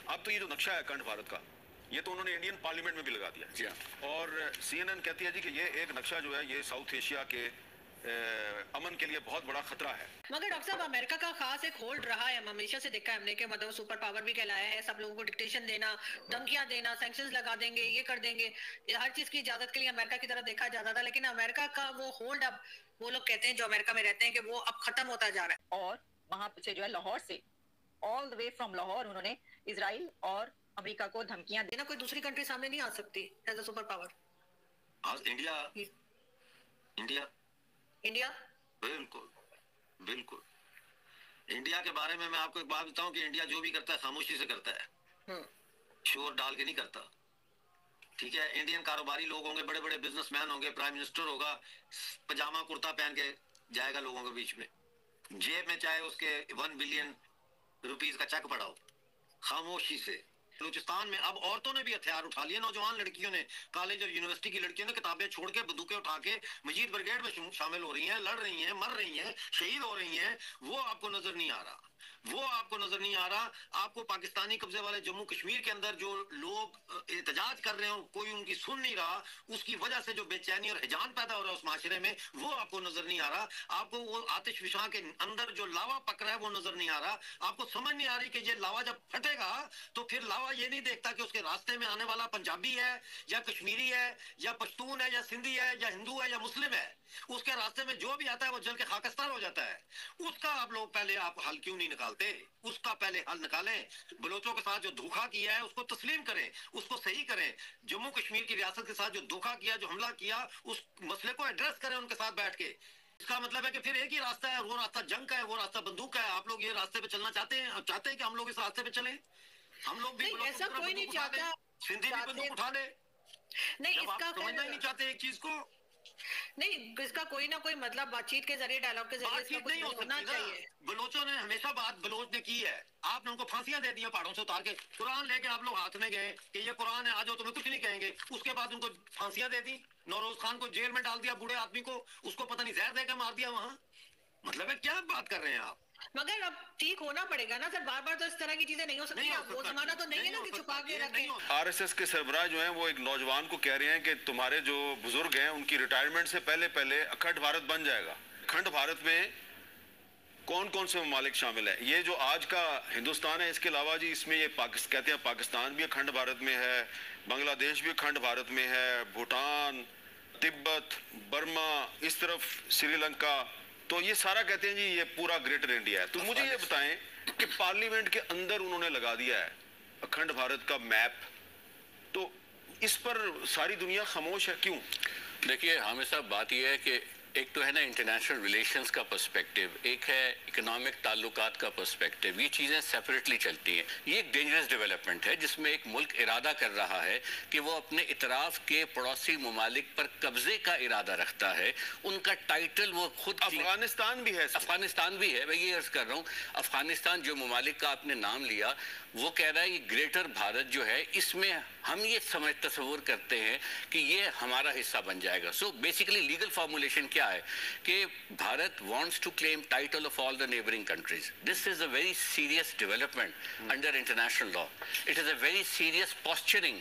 अब तो ये जो नक्शा है अखंड भारत का, ये तो उन्होंने इंडियन पार्लियामेंट में भी लगा दिया जी हाँ। और CNN कहती है जी कि ये एक नक्शा जो है ये साउथ एशिया के अमन के लिए बहुत बड़ा खतरा है। मगर डॉक्टर साहब, अमेरिका का खास एक होल्ड रहा है, हमेशा से देखा है हमने कि मतलब सुपर पावर भी कहलाया है, सब लोगों को डिक्टेशन देना, धमकियां देना, सैंक्शंस लगा देंगे, ये कर देंगे, हर चीज की इजाजत के लिए अमेरिका की तरफ देखा जाता था। लेकिन अमेरिका का वो होल्ड अब वो लोग कहते हैं जो अमेरिका में रहते हैं कि वो अब खत्म होता जा रहा है। और वहां से जो है लाहौर से all the way from Lahore उन्होंने इजराइल और अमेरिका को धमकियां देना, कोई दूसरी कंट्री सामने नहीं आ सकती एज अ सुपर पावर। आज इंडिया इंडिया इंडिया बिल्कुल बिल्कुल। इंडिया के बारे में मैं आपको एक बात बताऊं कि इंडिया जो भी करता है खामोशी से करता है, शोर डाल के नहीं करता। ठीक है, इंडियन कारोबारी लोग होंगे, बड़े बड़े बिजनेसमैन होंगे, प्राइम मिनिस्टर होगा, पजामा कुर्ता पहन के जाएगा लोगों के बीच में, जेब में चाहे उसके 1 बिलियन रुपीस का चेक पड़ा हो, खामोशी से। बलूचिस्तान में अब औरतों ने भी हथियार उठा लिए, नौजवान लड़कियों ने, कॉलेज और यूनिवर्सिटी की लड़कियों ने किताबें छोड़ के बंदूकें उठा के मजीद ब्रिगेड में शामिल हो रही हैं, लड़ रही हैं, मर रही हैं, शहीद हो रही हैं। वो आपको नजर नहीं आ रहा, वो आपको नजर नहीं आ रहा। आपको पाकिस्तानी कब्जे वाले जम्मू कश्मीर के अंदर जो लोग एहतजाज कर रहे हैं, कोई उनकी सुन नहीं रहा, उसकी वजह से जो बेचैनी और हिजान पैदा हो रहा है उस माशरे में, वो आपको नजर नहीं आ रहा। आपको वो आतिश विशा के अंदर जो लावा पक रहा है वो नजर नहीं आ रहा। आपको समझ नहीं आ रही कि ये लावा जब फटेगा तो फिर लावा ये नहीं देखता कि उसके रास्ते में आने वाला पंजाबी है या कश्मीरी है या पश्तून है या सिंधी है या हिंदू है या मुस्लिम है, उसके रास्ते में जो भी आता है वो जल के खाकिस्तान हो जाता है। उसका आप लोग पहले आप हल क्यों नहीं निकालते? उसका पहले हल निकालें। बलोचों के साथ जो धोखा किया है उसको तस्लीम करें, उसको सही करें। जम्मू कश्मीर की रियासत के साथ जो धोखा किया, जो हमला किया, उस मसले को एड्रेस करें उनके साथ बैठ के। इसका मतलब है कि फिर एक ही रास्ता है, वो रास्ता जंग का है, वो रास्ता बंदूक का है। आप लोग ये रास्ते पे चलना चाहते हैं? चाहते हैं कि हम लोग इस रास्ते पे चलें? हम लोग भी ऐसा कोई नहीं चाहता। सिंधी भी बंदूक उठा ले। नहीं, इसका समझना ही नहीं चाहते एक चीज को। नहीं, इसका कोई ना कोई मतलब बातचीत के जरिए, डायलॉग के जरिए इसका नहीं होना चाहिए। बलोचों ने हमेशा बात बलोच ने की है, आपने उनको फांसियां दे दी पहाड़ों से उतार के। कुरान लेके आप लोग हाथ में गए कि ये कुरान है, आ जाओ, तुम्हें कुछ नहीं कहेंगे। उसके बाद उनको फांसियां दे दी, नौरोज खान को जेल में डाल दिया, बूढ़े आदमी को, उसको पता नहीं जहर देकर मार दिया वहां। मतलब है क्या बात कर रहे हैं आप? मगर अब ठीक होना पड़ेगा ना सर, बार बार तो इस तरह की चीजें नहीं हो सकती। वो जमाना तो नहीं है ना कि छुपा के रखें। RSS के सरबराह जो हैं वो एक नौजवान को कह रहे हैं कि तुम्हारे जो बुजुर्ग हैं उनकी रिटायरमेंट से पहले पहले अखंड भारत बन जाएगा। अखंड भारत में कौन कौन से ममालिक शामिल है? ये जो आज का हिंदुस्तान है, इसके अलावा जी इसमें ये कहते हैं पाकिस्तान भी अखंड भारत में है, बांग्लादेश भी अखंड भारत में है, भूटान, तिब्बत, बर्मा, इस तरफ श्रीलंका, तो ये सारा कहते हैं जी ये पूरा ग्रेटर इंडिया है। तो मुझे ये बताएं कि पार्लियामेंट के अंदर उन्होंने लगा दिया है अखंड भारत का मैप, तो इस पर सारी दुनिया खामोश है, क्यों? देखिए, हमेशा बात यह है कि एक तो है ना इंटरनेशनल रिलेशंस का पर्सपेक्टिव, एक है इकोनॉमिक ताल्लुकात का पर्सपेक्टिव। ये चीज़ें सेपरेटली चलती हैं। ये एक डेंजरस डेवलपमेंट है जिसमें एक मुल्क इरादा कर रहा है कि वो अपने इतराफ़ के पड़ोसी ममालिक पर कब्जे का इरादा रखता है। उनका टाइटल वो खुद, अफगानिस्तान भी है, अफगानिस्तान भी है, मैं ये अर्ज कर रहा हूँ। अफगानिस्तान जो ममालिक का आपने नाम लिया, वो कह रहा है कि ग्रेटर भारत जो है इसमें हम ये तस्वुर करते हैं कि ये हमारा हिस्सा बन जाएगा। सो बेसिकली लीगल फॉर्मुलेशन क्या है कि Bharat wants to claim title of all the neighbouring countries. This is a very serious development under international law. It is a very serious posturing